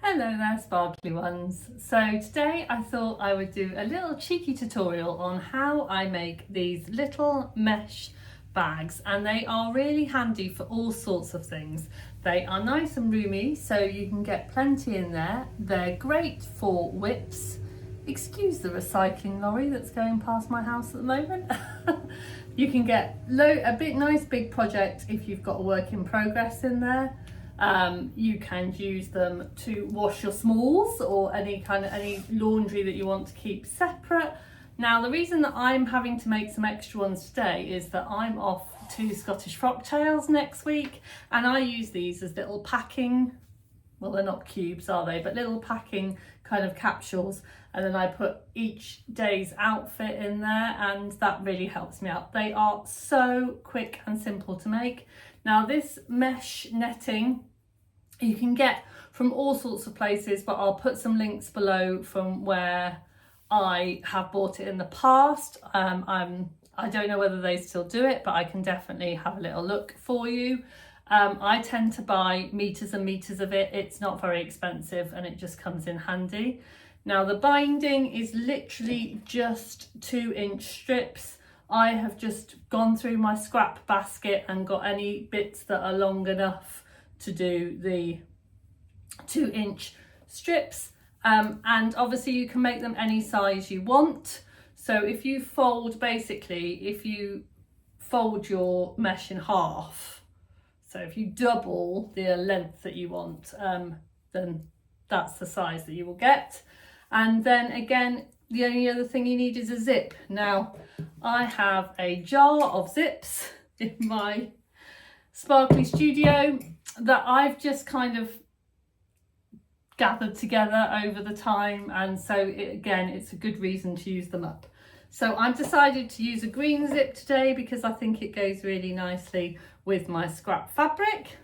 Hello there, sparkly ones. So today I thought I would do a little cheeky tutorial on how I make these little mesh bags, and they are really handy for all sorts of things. They are nice and roomy, so you can get plenty in there. They're great for whips. Excuse the recycling lorry that's going past my house at the moment. You can get a nice big project if you've got a work in progress in there. You can use them to wash your smalls or any laundry that you want to keep separate. Now, the reason that I'm having to make some extra ones today is that I'm off to Scottish Frocktails next week, and I use these as little packing, well, they're not cubes, are they, but little packing kind of capsules, and then I put each day's outfit in there, and that really helps me out. They are so quick and simple to make. Now, this mesh netting you can get from all sorts of places, but I'll put some links below from where I have bought it in the past. I don't know whether they still do it, but I can definitely have a little look for you. I tend to buy meters and meters of it. It's not very expensive and it just comes in handy. Now, the binding is literally just 2-inch strips. I have just gone through my scrap basket and got any bits that are long enough to do the 2-inch strips. And obviously you can make them any size you want. So if you fold your mesh in half, so if you double the length that you want, then that's the size that you will get. And then again, the only other thing you need is a zip. Now, I have a jar of zips in my sparkly studio that I've just kind of gathered together over the time, and so it's a good reason to use them up. So I've decided to use a green zip today because I think it goes really nicely with my scrap fabric.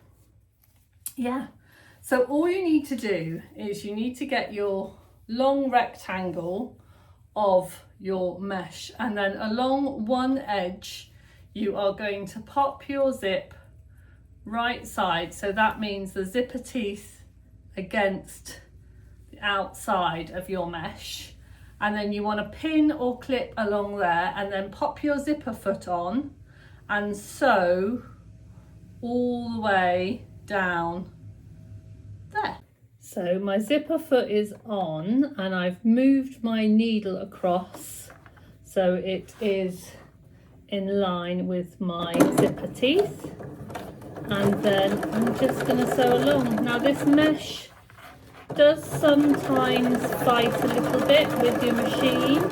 Yeah, so all you need to do is you need to get your long rectangle of your mesh, and then along one edge you are going to pop your zip right side, so that means the zipper teeth against the outside of your mesh, and then you want to pin or clip along there, and then pop your zipper foot on and sew all the way down there. So my zipper foot is on and I've moved my needle across so it is in line with my zipper teeth, and then I'm just going to sew along. Now, this mesh does sometimes fight a little bit with your machine,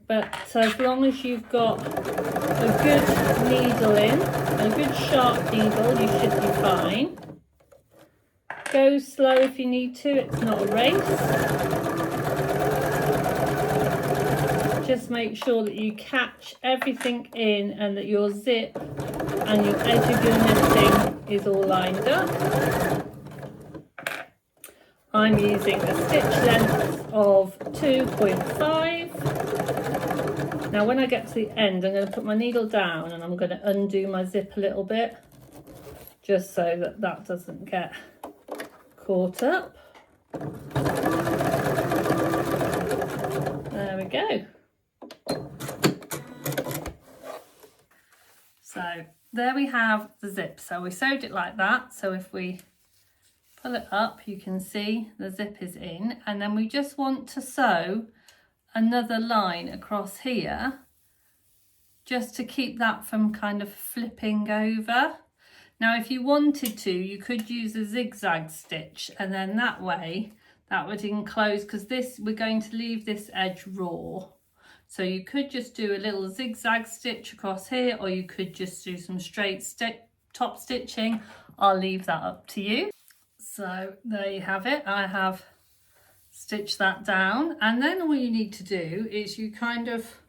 but as long as you've got a good needle in, a good sharp needle, you should be fine. Go slow if you need to, it's not a race. Just make sure that you catch everything in and that your zip and your edge of your netting is all lined up. I'm using a stitch length of 2.5. Now, when I get to the end, I'm going to put my needle down and I'm going to undo my zip a little bit, just so that that doesn't get caught up. There we go. So there we have the zip. So we sewed it like that. So if we pull it up, you can see the zip is in, and then we just want to sew another line across here just to keep that from kind of flipping over. Now, if you wanted to, you could use a zigzag stitch, and then that way that would enclose, because we're going to leave this edge raw. So you could just do a little zigzag stitch across here, or you could just do some straight top stitching. I'll leave that up to you. So there you have it. I have stitched that down, and then all you need to do is you kind of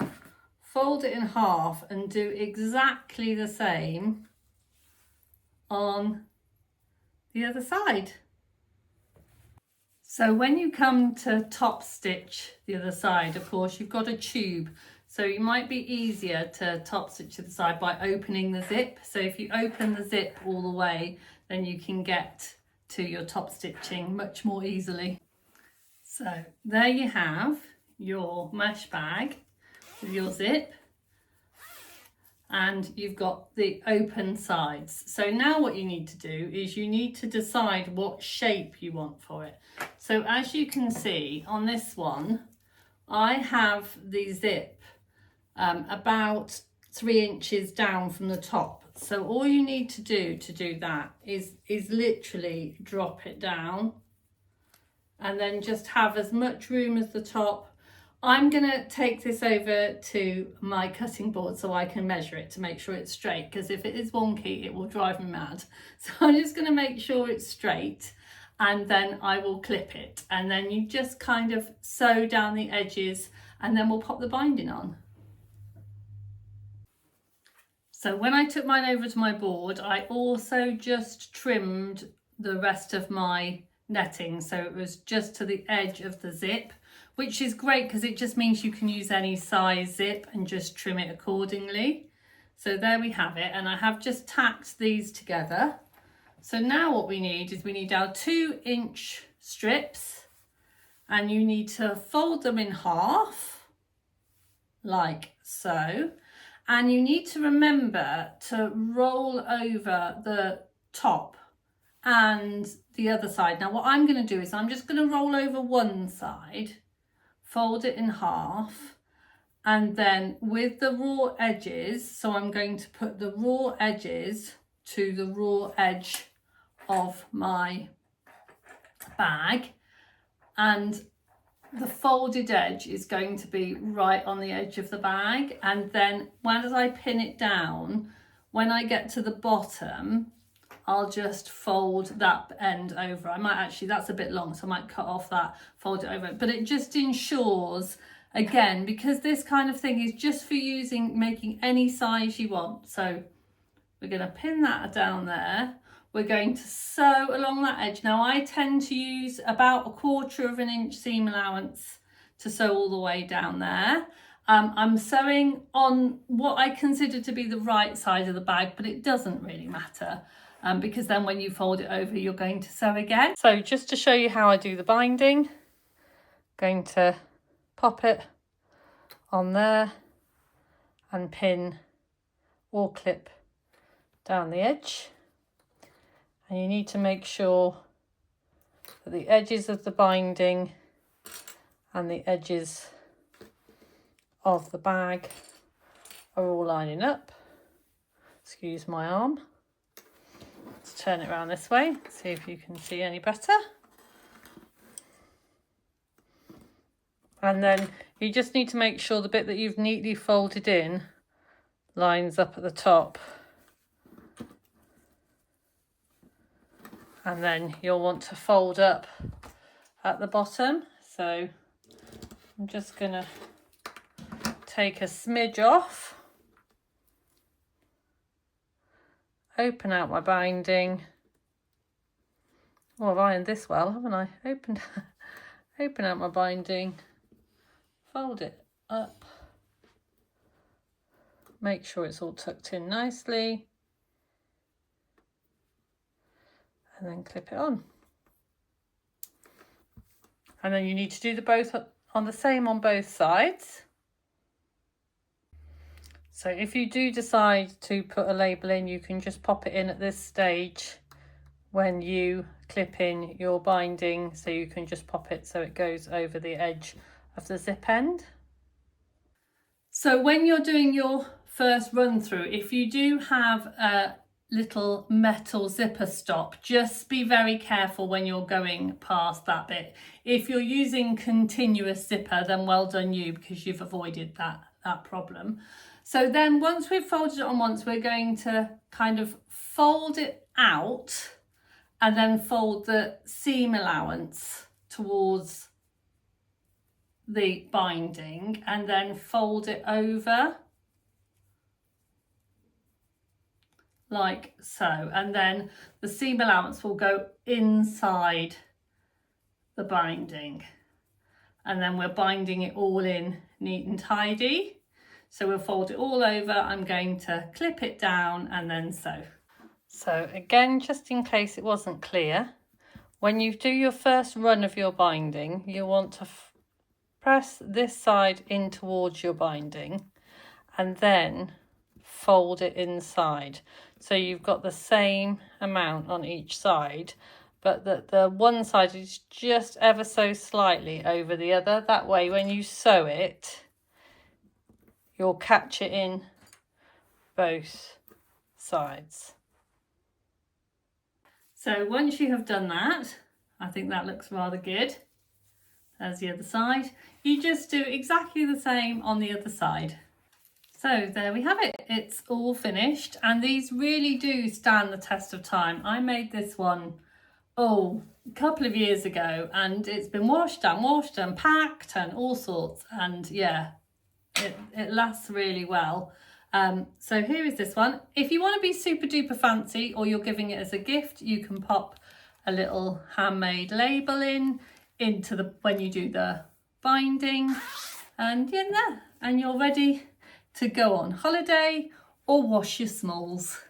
fold it in half and do exactly the same on the other side. So when you come to top stitch the other side, of course, you've got a tube. So it might be easier to top stitch to the side by opening the zip. So if you open the zip all the way, then you can get to your top stitching much more easily. So there you have your mesh bag with your zip, and you've got the open sides. So now what you need to do is you need to decide what shape you want for it. So as you can see on this one, I have the zip about 3 inches down from the top. So all you need to do that is literally drop it down and then just have as much room as the top. I'm gonna take this over to my cutting board so I can measure it to make sure it's straight, because if it is wonky, it will drive me mad. So I'm just gonna make sure it's straight, and then I will clip it. And then you just kind of sew down the edges, and then we'll pop the binding on. So when I took mine over to my board, I also just trimmed the rest of my netting, so it was just to the edge of the zip, which is great because it just means you can use any size zip and just trim it accordingly. So there we have it, and I have just tacked these together. So now what we need is we need our 2-inch strips, and you need to fold them in half like so. And you need to remember to roll over the top and the other side. Now what I'm going to do is I'm just going to roll over one side, fold it in half, and then with the raw edges, so I'm going to put the raw edges to the raw edge of my bag, and the folded edge is going to be right on the edge of the bag. And then as I pin it down, when I get to the bottom, I'll just fold that end over. I might actually, that's a bit long, so I might cut off that, fold it over. But it just ensures, again, because this kind of thing is just for making any size you want. So we're going to pin that down there. We're going to sew along that edge. Now I tend to use about 1/4 inch seam allowance to sew all the way down there. I'm sewing on what I consider to be the right side of the bag, but it doesn't really matter because then when you fold it over, you're going to sew again. So just to show you how I do the binding, I'm going to pop it on there and pin or clip down the edge. And you need to make sure that the edges of the binding and the edges of the bag are all lining up. Excuse my arm. Let's turn it around this way, see if you can see any better. And then you just need to make sure the bit that you've neatly folded in lines up at the top. And then you'll want to fold up at the bottom. So I'm just going to take a smidge off, open out my binding. Oh, I've ironed this well, haven't I? Open out my binding, fold it up, make sure it's all tucked in nicely, and then clip it on. And then you need to do the both on the same on both sides. So if you do decide to put a label in, you can just pop it in at this stage when you clip in your binding, so you can just pop it so it goes over the edge of the zip end. So when you're doing your first run through, if you do have a little metal zipper stop, just be very careful when you're going past that bit. If you're using continuous zipper, then well done you, because you've avoided that problem. So then once we've folded it on once, we're going to kind of fold it out and then fold the seam allowance towards the binding and then fold it over like so, and then the seam allowance will go inside the binding, and then we're binding it all in neat and tidy. So we'll fold it all over. I'm going to clip it down and then sew. So again, just in case it wasn't clear, When you do your first run of your binding, you want to press this side in towards your binding and then fold it inside. So you've got the same amount on each side, but that the one side is just ever so slightly over the other. That way, when you sew it, you'll catch it in both sides. So once you have done that, I think that looks rather good. There's the other side. You just do exactly the same on the other side. So there we have it. It's all finished, and these really do stand the test of time. I made this one, a couple of years ago, and it's been washed and packed and all sorts, and yeah, it lasts really well. So here is this one. If you want to be super duper fancy, or you're giving it as a gift, you can pop a little handmade label into when you do the binding, and and you're ready to go on holiday or wash your smalls.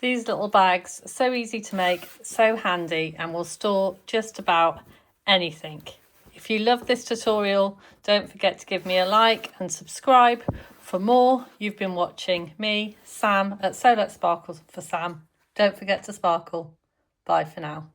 These little bags, so easy to make, so handy, and will store just about anything. If you love this tutorial, don't forget to give me a like and subscribe for more. You've been watching me, Sam, at So Let's Sparkle for Sam. Don't forget to sparkle. Bye for now.